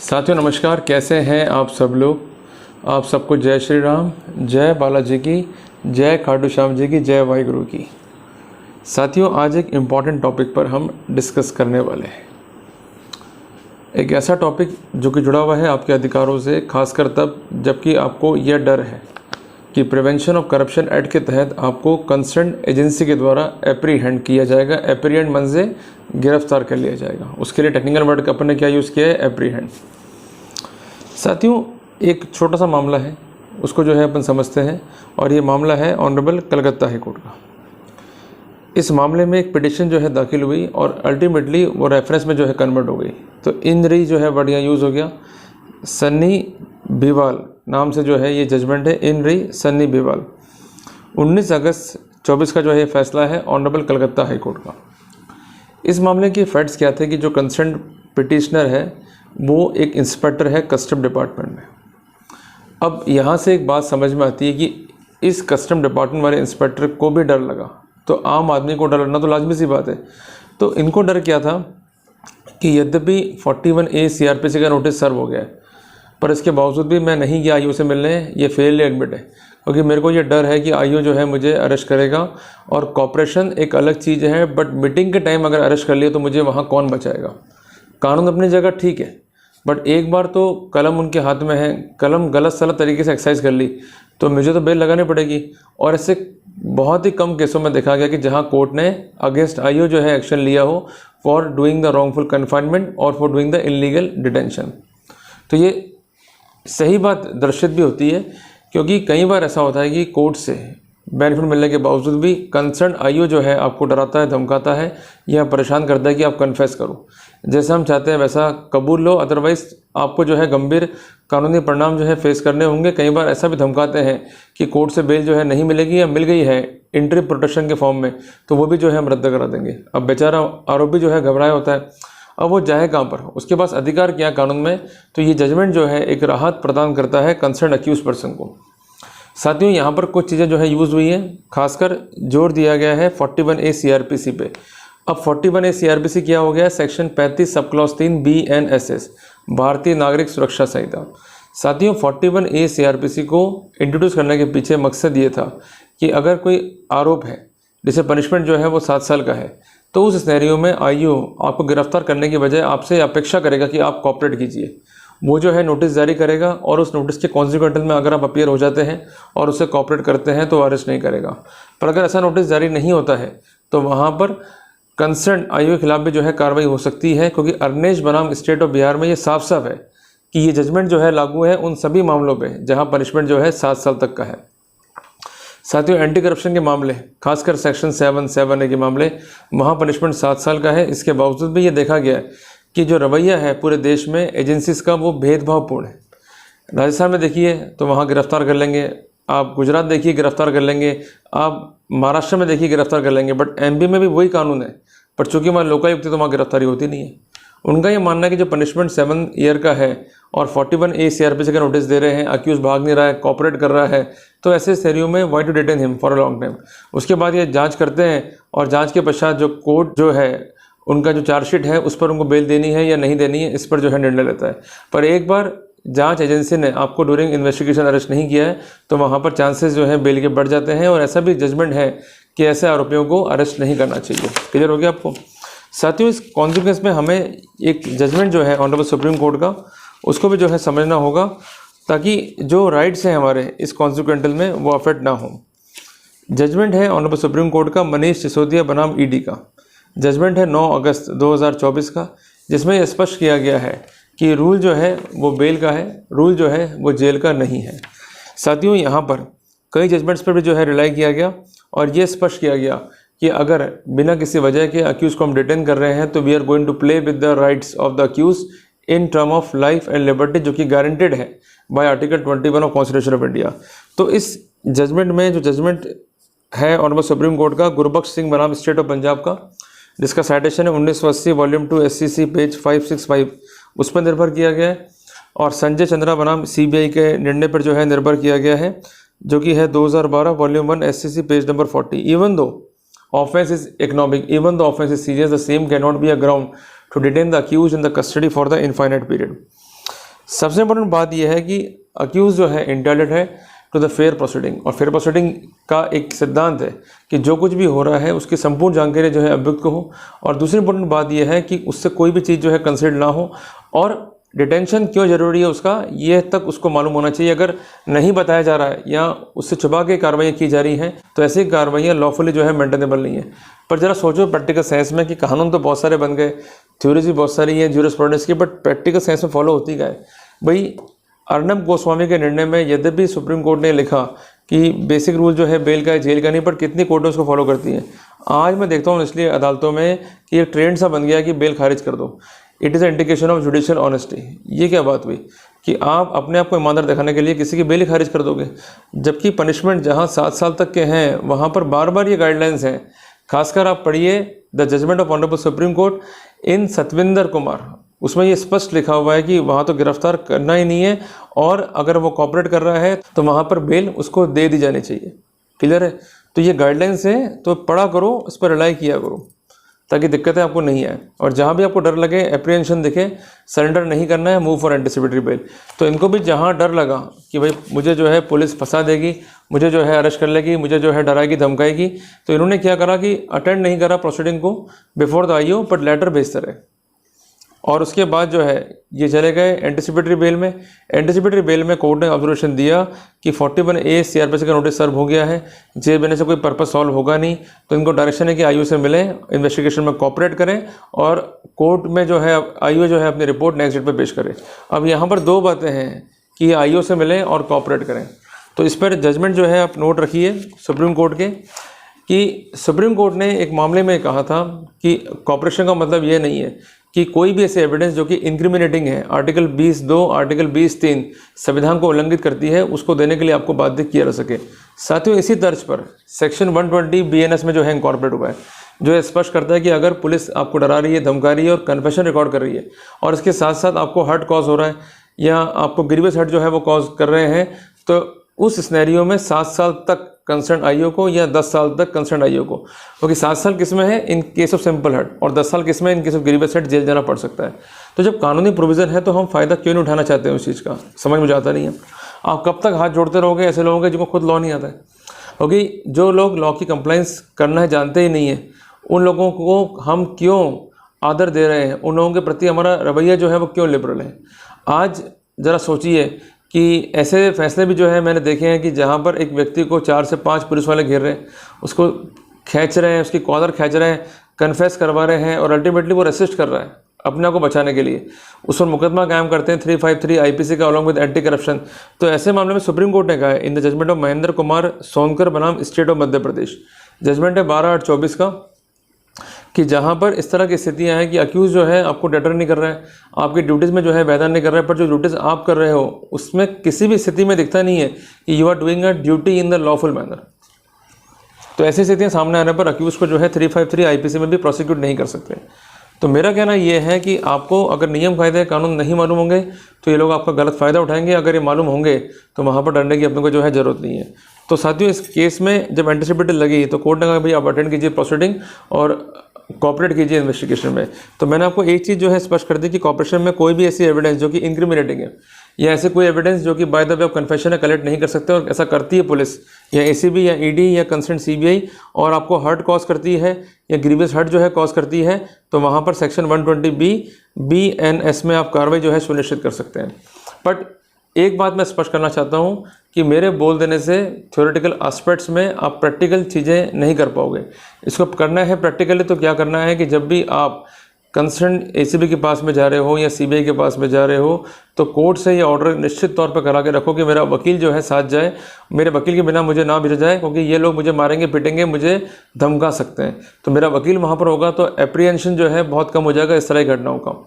साथियों नमस्कार, कैसे हैं आप सब लोग। आप सबको जय श्री राम, जय बालाजी की, जय खाटू श्याम जी की, जय वाहिगुरु की। साथियों आज एक इम्पॉर्टेंट टॉपिक पर हम डिस्कस करने वाले हैं। एक ऐसा टॉपिक जो कि जुड़ा हुआ है आपके अधिकारों से, खासकर तब जबकि आपको यह डर है कि प्रिवेंशन ऑफ करप्शन एक्ट के तहत आपको कंसर्न एजेंसी के द्वारा एप्रीहेंड किया जाएगा। एप्रीहेंड मन से गिरफ्तार कर लिया जाएगा। उसके लिए टेक्निकल वर्ड अपन ने क्या यूज़ किया है, एप्रीहेंड। साथियों एक छोटा सा मामला है, उसको जो है अपन समझते हैं, और ये मामला है ऑनरेबल कलकत्ता हाई कोर्ट का। इस मामले में एक पिटिशन जो है दाखिल हुई और अल्टीमेटली वो रेफरेंस में जो है कन्वर्ट हो गई। तो इन री जो है वर्ड यहाँ यूज़ हो गया, सन्नी भिवाल नाम से जो है ये जजमेंट है, इन री सन्नी भिवाल। 19 अगस्त 24 का जो है फैसला है ऑनरेबल कलकत्ता हाई कोर्ट का। इस मामले के फैक्ट्स क्या थे कि जो कंसर्न पिटिशनर है वो एक इंस्पेक्टर है कस्टम डिपार्टमेंट में। अब यहाँ से एक बात समझ में आती है कि इस कस्टम डिपार्टमेंट वाले इंस्पेक्टर को भी डर लगा, तो आम आदमी को डर लगना तो लाजमी सी बात है। तो इनको डर क्या था कि यद्यपि 41A CRPC का नोटिस सर्व हो गया है, पर इसके बावजूद भी मैं नहीं गया आईओ से मिलने, ये फेल एडमिट है, क्योंकि मेरे को ये डर है कि आईओ जो है मुझे अरेस्ट करेगा। और कॉपरेशन एक अलग चीज़ है, बट मीटिंग के टाइम अगर अरेस्ट कर लिया तो मुझे वहाँ कौन बचाएगा। कानून अपनी जगह ठीक है, बट एक बार तो कलम उनके हाथ में है, कलम गलत सलत तरीके से एक्सरसाइज कर ली तो मुझे तो बेल लगानी पड़ेगी। और ऐसे बहुत ही कम केसों में देखा गया कि जहां कोर्ट ने अगेंस्ट आईओ जो है एक्शन लिया हो for doing the wrongful confinement और for doing the illegal detention. तो ये सही बात दर्शित भी होती है, क्योंकि कई बार ऐसा होता है कि कोर्ट से बेनिफिट मिलने के बावजूद भी कंसर्न आईओ जो है आपको डराता है, धमकाता है या परेशान करता है कि आप कन्फेस करो। जैसा हम चाहते हैं वैसा कबूल लो, अदरवाइज आपको जो है गंभीर कानूनी परिणाम जो है फेस करने होंगे। कई बार ऐसा भी धमकाते हैं कि कोर्ट से बेल जो है नहीं मिलेगी या मिल गई है इंट्री प्रोटेक्शन के फॉर्म में, तो वो भी जो है हम रद्द करा देंगे। अब बेचारा आरोपी जो है घबराया होता है, अब वो जाए कहाँ पर, उसके पास अधिकार क्या कानून में। तो ये जजमेंट जो है एक राहत प्रदान करता है कंसर्न अक्यूज पर्सन को। साथियों यहाँ पर कुछ चीज़ें जो है यूज़ हुई हैं, खासकर जोर दिया गया है 41A CRPC पे। अब 41A CRPC क्या हो गया, सेक्शन 35 सब क्लॉज 3 BNSS भारतीय नागरिक सुरक्षा संहिता। साथियों 41A CRPC को इंट्रोड्यूस करने के पीछे मकसद ये था कि अगर कोई आरोप है जिसे पनिशमेंट जो है वो 7 साल का है, तो उस सिनेरियो में आईओ आपको गिरफ्तार करने की बजाय आपसे अपेक्षा करेगा कि आप कॉपरेट कीजिए। वो जो है नोटिस जारी करेगा और उस नोटिस के कॉन्सिक्वेंटल में अगर आप अपीयर हो जाते हैं और उससे कॉपरेट करते हैं तो अरेस्ट नहीं करेगा। पर अगर ऐसा नोटिस जारी नहीं होता है तो वहाँ पर कंसर्न आईओ के खिलाफ भी जो है कार्रवाई हो सकती है, क्योंकि अरनेश बनाम स्टेट ऑफ बिहार में ये साफ साफ है कि ये जजमेंट जो है लागू है उन सभी मामलों पे जहां पनिशमेंट जो है 7 साल तक का है। साथियों एंटी करप्शन के मामले, खासकर सेक्शन 7A के मामले, वहाँ पनिशमेंट 7 साल का है। इसके बावजूद भी ये देखा गया है कि जो रवैया है पूरे देश में एजेंसीज का वो भेदभावपूर्ण है। राजस्थान में देखिए तो वहाँ गिरफ्तार कर लेंगे, आप गुजरात देखिए गिरफ्तार कर लेंगे, आप महाराष्ट्र में देखिए गिरफ्तार कर लेंगे, बट MP में भी वही कानून है, पर चूंकि वहाँ लोकायुक्त है तो वहाँ गिरफ्तारी होती नहीं है। उनका ये मानना है कि जो पनिशमेंट 7 ईयर का है और 41A CRPC का नोटिस दे रहे हैं, अक्यूज भाग नहीं रहा है, कॉपरेट कर रहा है, तो ऐसे सिनेरियो में why to detain him for a long time. उसके बाद ये जांच करते हैं और जांच के पश्चात जो कोर्ट जो है उनका जो चार्जशीट है उस पर उनको बेल देनी है या नहीं देनी है, इस पर जो है निर्णय लेता है। पर एक बार जांच एजेंसी ने आपको ड्यूरिंग इन्वेस्टिगेशन अरेस्ट नहीं किया है तो वहाँ पर चांसेस जो है बेल के बढ़ जाते हैं, और ऐसा भी जजमेंट है कि ऐसे आरोपियों को अरेस्ट नहीं करना चाहिए। क्लियर हो गया आपको। साथियों इस कॉन्सिक्वेंस में हमें एक जजमेंट जो है ऑनरेबल सुप्रीम कोर्ट का, उसको भी जो है समझना होगा, ताकि जो राइट्स हैं हमारे इस कॉन्सिक्वेंटल में वो अफेक्ट ना हो। जजमेंट है ऑनरेबल सुप्रीम कोर्ट का मनीष सिसोदिया बनाम ED का। जजमेंट है 9 अगस्त 2024 का, जिसमें यह स्पष्ट किया गया है कि रूल जो है वो बेल का है, रूल जो है वो जेल का नहीं है। साथियों यहाँ पर कई जजमेंट्स पर भी जो है रिलाई किया गया और ये स्पष्ट किया गया कि अगर बिना किसी वजह के अक्यूज को हम डिटेन कर रहे हैं तो we are going to play with the rights of the accused in term of life and liberty, जो कि गारंटेड है by article 21 of constitution of India. तो इस जजमेंट में जो जजमेंट है ऑनरेबल सुप्रीम कोर्ट का गुरबख्श सिंह बनाम स्टेट ऑफ पंजाब का, जिसका साइटेशन है 1980 वॉल्यूम 2 SCC पेज 565, उस पर निर्भर किया गया है। और संजय चंद्रा बनाम CBI के निर्णय पर जो है निर्भर किया गया है, जो कि है 2012 volume 1 SCC page number 40। Even though offense is economic, even the offense is serious, the same cannot be a ground to detain the accused in the custody for the infinite period. सबसे important बात यह है कि accused जो है entitled है to the fair proceeding, और fair proceeding का एक सिद्धांत है कि जो कुछ भी हो रहा है उसकी संपूर्ण जानकारी जो है अभियुक्त को हो। और दूसरी इंपॉर्टेंट बात यह है कि उससे कोई भी चीज़ जो है कंसीडर ना हो, और डिटेंशन क्यों ज़रूरी है उसका ये तक उसको मालूम होना चाहिए। अगर नहीं बताया जा रहा है या उससे छुपा के कार्रवाई की जा रही हैं तो ऐसी कार्रवाइयाँ लॉफुली जो है मेंटेनेबल नहीं है। पर जरा सोचो प्रैक्टिकल साइंस में कि कानून तो बहुत सारे बन गए, थ्योरीज भी बहुत सारी हैं ज्यूरिस्प्रूडेंस की, बट प्रैक्टिकल साइंस में फॉलो होती क्या है भाई। अर्नब गोस्वामी के निर्णय में यद्यपि सुप्रीम कोर्ट ने लिखा कि बेसिक रूल जो है बेल का है, जेल का नहीं, पर कितनी कोर्टें उसको फॉलो करती हैं। आज मैं देखता हूँ इसलिए अदालतों में कि एक ट्रेंड सा बन गया कि बेल खारिज कर दो। It is a indication of judicial honesty. ये क्या बात हुई कि आप अपने आप को ईमानदार दिखाने के लिए किसी की बेल ही खारिज कर दोगे, जबकि पनिशमेंट जहाँ 7 साल तक के हैं वहाँ पर बार बार ये गाइडलाइंस हैं। खासकर आप पढ़िए the judgment of honourable Supreme Court in Satvinder Kumar, उसमें ये स्पष्ट लिखा हुआ है कि वहाँ तो गिरफ्तार करना ही नहीं है, और अगर वो कॉपरेट कर रहा है तो वहाँ पर बेल उसको दे दी जानी चाहिए। क्लियर है? तो ये गाइडलाइंस है, तो पढ़ा करो, इस पर रिलाई किया करो ताकि दिक्कतें आपको नहीं आए। और जहाँ भी आपको डर लगे, एप्रीहेंशन दिखे, सरेंडर नहीं करना है, मूव फॉर एंटिसिपेटरी बेल। तो इनको भी जहाँ डर लगा कि भाई मुझे जो है पुलिस फंसा देगी, मुझे जो है अरेस्ट कर लेगी, मुझे जो है डराएगी धमकाएगी, तो इन्होंने क्या करा कि अटेंड नहीं करा प्रोसीडिंग को before the IO, but later भेजते रहे। और उसके बाद जो है ये चले गए एंटिसिपेटरी बेल में। एंटिसिपेटरी बेल में कोर्ट ने ऑब्जर्वेशन दिया कि 41A CRPC का नोटिस सर्व हो गया है, जेल देने से कोई पर्पस सॉल्व होगा नहीं, तो इनको डायरेक्शन है कि आईओ से मिलें, इन्वेस्टिगेशन में कोऑपरेट करें, और कोर्ट में जो है आईओ जो है अपनी रिपोर्ट नेक्स्ट डेट पे पेश करे। अब यहाँ पर 2 बातें हैं कि आईओ से मिलें और कोऑपरेट करें। तो इस पर जजमेंट जो है आप नोट रखिए सुप्रीम कोर्ट के, कि सुप्रीम कोर्ट ने एक मामले में कहा था कि कोऑपरेशन का मतलब ये नहीं है कि कोई भी ऐसे एविडेंस जो कि इंक्रिमिनेटिंग है, आर्टिकल 20(2), आर्टिकल 20(3) संविधान को उल्लंघित करती है, उसको देने के लिए आपको बाध्य किया जा सके। साथियों, इसी तर्ज पर सेक्शन 120 BNS में जो है इनकॉर्पोरेट हुआ है, जो है स्पष्ट करता है कि अगर पुलिस आपको डरा रही है, धमका रही है और कन्फेशन रिकॉर्ड कर रही है, और इसके साथ साथ आपको हर्ट कॉज हो रहा है या आपको ग्रीवियस हर्ट जो है वो कॉज कर रहे हैं, तो उस सिनेरियो में 7 साल तक कंसर्न आईओ को या 10 साल तक कंसर्न आईओ को, क्योंकि 7 साल किस में है in case of simple hurt, और 10 साल किस में in case of grievous hurt jail जाना पड़ सकता है। तो जब कानूनी प्रोविज़न है तो हम फ़ायदा क्यों नहीं उठाना चाहते हैं उस चीज़ का, समझ मुझे आता नहीं है। आप कब तक हाथ जोड़ते रहोगे ऐसे लोगों के जिनको खुद लॉ नहीं आता है? क्योंकि जो लोग लॉ की कंप्लाइंस करना है जानते ही नहीं है, उन लोगों को हम क्यों आदर दे रहे हैं, उन लोगों के प्रति हमारा रवैया जो है वो क्यों लिबरल है। आज ज़रा सोचिए कि ऐसे फैसले भी जो है मैंने देखे हैं कि जहाँ पर एक व्यक्ति को 4 से 5 पुलिस वाले घेर रहे हैं, उसको खींच रहे हैं, उसकी कॉलर खींच रहे हैं, कन्फेस करवा रहे हैं, और अल्टीमेटली वो रेसिस्ट कर रहा है अपने आप को बचाने के लिए, उस पर मुकदमा कायम करते हैं 353 IPC का अलॉन्ग विद एंटी करप्शन। तो ऐसे मामले में सुप्रीम कोर्ट ने कहा है in the judgment of Mahendra Kumar Sonkar बनाम state of Madhya Pradesh, judgment है 12/8/24 का, कि जहाँ पर इस तरह की स्थितियाँ हैं कि अक्यूज़ जो है आपको डेटर नहीं कर रहा है, आपकी ड्यूटीज़ में जो है वैधा नहीं कर रहा है, पर जो ड्यूटीज़ आप कर रहे हो उसमें किसी भी स्थिति में दिखता नहीं है कि you are doing a duty in the lawful manner. तो ऐसी स्थितियाँ सामने आने पर अक्यूज़ को जो है 353 IPC में भी प्रोसिक्यूट नहीं कर सकते। तो मेरा कहना ये है कि आपको अगर नियम कायदे कानून नहीं मालूम होंगे तो ये लोग आपका गलत फ़ायदा उठाएंगे, अगर ये मालूम होंगे तो वहाँ पर डरने की अपने को जो है ज़रूरत नहीं है। तो साथियों, इस केस में जब एंटिसिपेटरी लगी तो कोर्ट ने कहा भाई आप अटेंड कीजिए प्रोसीडिंग और कॉपरेट कीजिए इन्वेस्टिगेशन में। तो मैंने आपको एक चीज़ जो है स्पष्ट कर दी कि कॉपरेशन में कोई भी ऐसी एविडेंस जो कि इंक्रिमिनेटिंग है या ऐसे कोई एविडेंस जो कि by the way of confession है कलेक्ट नहीं कर सकते, और ऐसा करती है पुलिस या ACB या ED या कंसर्न CBI, और आपको हर्ट कॉज करती है या ग्रीवियस हर्ट जो है कॉज करती है, तो वहाँ पर सेक्शन 120B BNS में आप कार्रवाई जो है सुनिश्चित कर सकते हैं। बट एक बात मैं स्पष्ट करना चाहता हूँ कि मेरे बोल देने से थ्योरेटिकल एस्पेक्ट्स में आप प्रैक्टिकल चीज़ें नहीं कर पाओगे। इसको करना है प्रैक्टिकली तो क्या करना है कि जब भी आप कंसर्न ACB के पास में जा रहे हो या CBI के पास में जा रहे हो तो कोर्ट से ये ऑर्डर निश्चित तौर पर करा के रखो कि मेरा वकील जो है साथ जाए, मेरे वकील के बिना मुझे ना भेजा जाए, क्योंकि ये लोग मुझे मारेंगे पीटेंगे, मुझे धमका सकते हैं। तो मेरा वकील वहाँ पर होगा तो एप्रीहेंशन जो है बहुत कम हो जाएगा इस तरह की घटनाओं का।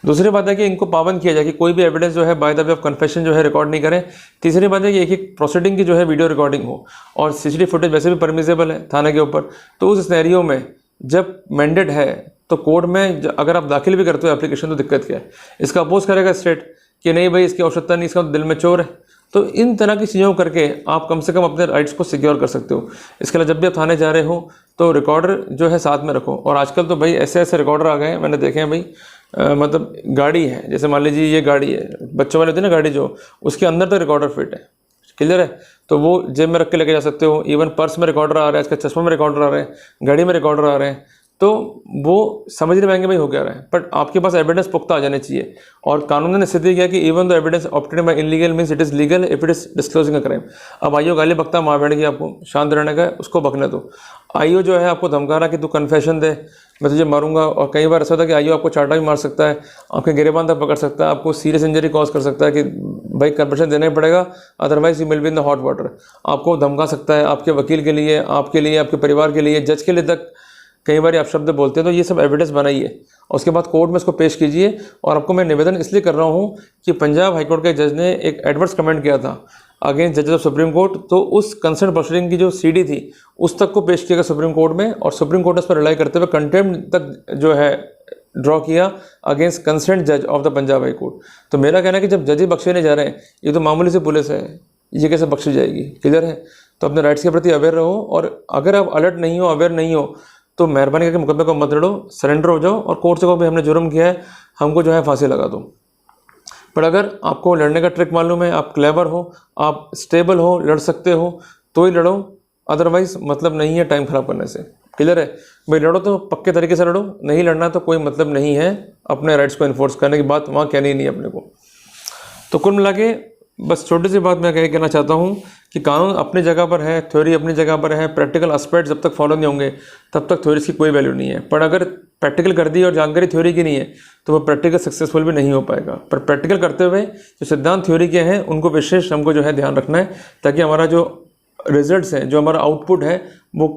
दूसरी बात है कि इनको पाबंद किया जाए कि कोई भी एविडेंस जो है by the way of confession जो है रिकॉर्ड नहीं करें। तीसरी बात है कि एक प्रोसीडिंग की जो है वीडियो रिकॉर्डिंग हो, और CCTV फुटेज वैसे भी परमिसेबल है थाने के ऊपर। तो उस सिनेरियो में जब मैंडेट है तो कोर्ट में अगर आप दाखिल भी करते हो एप्लीकेशन तो दिक्कत क्या है, इसका अपोज करेगा स्टेट कि नहीं भाई इसकी आवश्यकता नहीं, इसका दिल में चोर है। तो इन तरह की चीज़ों करके आप कम से कम अपने राइट्स को सिक्योर कर सकते हो। इसके लिए जब भी आप थाने जा रहे हो तो रिकॉर्डर जो है साथ में रखो। और आजकल तो भाई ऐसे ऐसे रिकॉर्डर आ गए हैं, मैंने देखे हैं भाई, मतलब गाड़ी है, जैसे मान लीजिए ये गाड़ी है, बच्चों वाले होते हैं ना गाड़ी, जो उसके अंदर तो रिकॉर्डर फिट है, क्लियर है, तो वो जेब में रख के लेके जा सकते हो। इवन पर्स में रिकॉर्डर आ रहा है, इसका चश्मा में रिकॉर्डर आ रहे हैं, गाड़ी में रिकॉर्डर आ रहे हैं, तो वो समझ नहीं पाएंगे भाई हो क्या रहा है, बट आपके पास एविडेंस पुख्ता आ जाने चाहिए। और कानून ने सिद्ध किया कि even the evidence obtained by illegal means it is legal if it is disclosing a crime. अब आईओ गाली बकता माँ बैठ गई, आपको शांत रहने का है, उसको बकने दो। आईओ जो है आपको धमका रहा कि तू कन्फेशन दे, मैं तुझे मारूंगा। और कई बार ऐसा होता है कि आईओ आपको चाटा भी मार सकता है, आपके गिरेबान तक पकड़ सकता है, आपको सीरियस इंजरी कॉज कर सकता है कि भाई कन्फेशन देना ही पड़ेगा, otherwise you will be in the hot water. आपको धमका सकता है, आपके वकील के लिए, आपके परिवार के लिए, जज के लिए तक कई बार आप शब्द बोलते हैं। तो ये सब एविडेंस बनाइए और उसके बाद कोर्ट में इसको पेश कीजिए। और आपको मैं निवेदन इसलिए कर रहा हूँ कि पंजाब हाईकोर्ट के जज ने एक एडवर्स कमेंट किया था अगेंस्ट जजेस ऑफ सुप्रीम कोर्ट, तो उस कंसर्न प्रोसीडिंग की जो सीडी थी उस तक को पेश किया गया सुप्रीम कोर्ट में, और सुप्रीम कोर्ट ने उस पर रिलाई करते हुए कंटेम्प्ट तक जो है ड्रॉ किया अगेंस्ट कंसर्न जज of the Punjab high court. तो मेरा कहना है कि जब जज ही बख्शे नहीं जा रहे हैं, ये तो मामूली से पुलिस है, ये कैसे बख्शी जाएगी, क्लियर है। तो अपने राइट्स के प्रति अवेयर रहो, और अगर आप अलर्ट नहीं हो, अवेयर नहीं हो, तो मेहरबानी करके मुकदमे को मत लड़ो, सरेंडर हो जाओ और कोर्ट से कहो भाई हमने जुर्म किया है, हमको जो है फांसी लगा दो। पर अगर आपको लड़ने का ट्रिक मालूम है, आप क्लेवर हो, आप स्टेबल हो, लड़ सकते हो, तो ही लड़ो, अदरवाइज मतलब नहीं है टाइम खराब करने से, क्लियर है। भाई लड़ो तो पक्के तरीके से लड़ो, नहीं लड़ना तो कोई मतलब नहीं है अपने राइट्स को इन्फोर्स करने की बात वहाँ कहनी नहीं है अपने को। तो कुल मिला के बस छोटी सी बात मैं कहना चाहता हूँ कि कानून अपनी जगह पर है, थ्योरी अपनी जगह पर है, प्रैक्टिकल एस्पेक्ट जब तक फॉलो नहीं होंगे तब तक थ्योरीज की कोई वैल्यू नहीं है। पर अगर प्रैक्टिकल कर दी और जानकारी थ्योरी की नहीं है तो वो प्रैक्टिकल सक्सेसफुल भी नहीं हो पाएगा। पर प्रैक्टिकल करते हुए जो सिद्धांत थ्योरी के हैं उनको विशेष हमको जो है ध्यान रखना है, ताकि हमारा जो रिजल्ट्स हैं, जो हमारा आउटपुट है, वो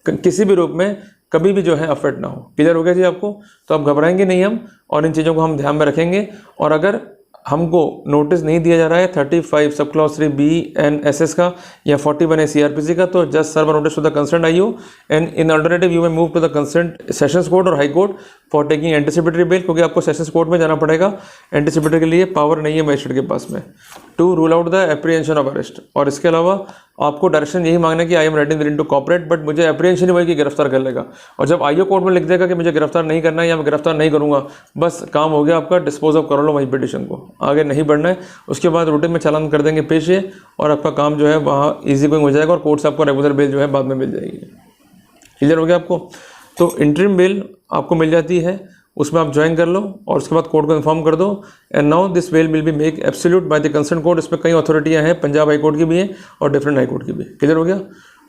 किसी भी रूप में कभी भी जो है अफेक्ट ना हो। क्लियर हो गया जी आपको? तो अब घबराएंगे नहीं हम, और इन चीज़ों को हम ध्यान में रखेंगे। और अगर हमको नोटिस नहीं दिया जा रहा है 35 सब क्लॉज 3B&SS का या 41A CRPC का, तो just serve notice to the concern IO and in alternative you may move to the concern sessions court और high court for taking anticipatory bail, क्योंकि आपको सेशंस कोर्ट में जाना पड़ेगा। एंटिसिपेटरी के लिए पावर नहीं है मजिस्ट्रेट के पास में to rule out the apprehension of arrest. और इसके अलावा आपको डायरेक्शन यही मांगना है कि I am ready willing to cooperate, but मुझे एप्रीहेंशन ही कि गिरफ्तार कर लेगा। और जब IO कोर्ट में लिख देगा कि मुझे गिरफ्तार नहीं करना है या मैं गिरफ्तार नहीं करूँगा, बस काम हो गया आपका, डिस्पोज ऑफ कर लो वही पिटिशन को, आगे नहीं बढ़ना है। उसके बाद रूटीन में चालान कर देंगे पेश है, और आपका काम जो है वहाँ ईजी गोइंग हो जाएगा और कोर्ट से आपको रेगुलर बेल जो है बाद में मिल जाएगी। क्लियर हो गया आपको? तो इंटरिम बेल आपको मिल जाती है, उसमें आप ज्वाइन कर लो और उसके बाद कोर्ट को इन्फॉर्म कर दो। And now this bail will be make absolute by the concern court. इसमें कई अथॉरिटियां हैं, पंजाब हाई कोर्ट की भी है और डिफरेंट हाई कोर्ट की भी। क्लियर हो गया?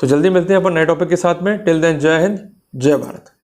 तो जल्दी मिलते हैं अपन नए टॉपिक के साथ में। टिल देन जय हिंद, जय भारत।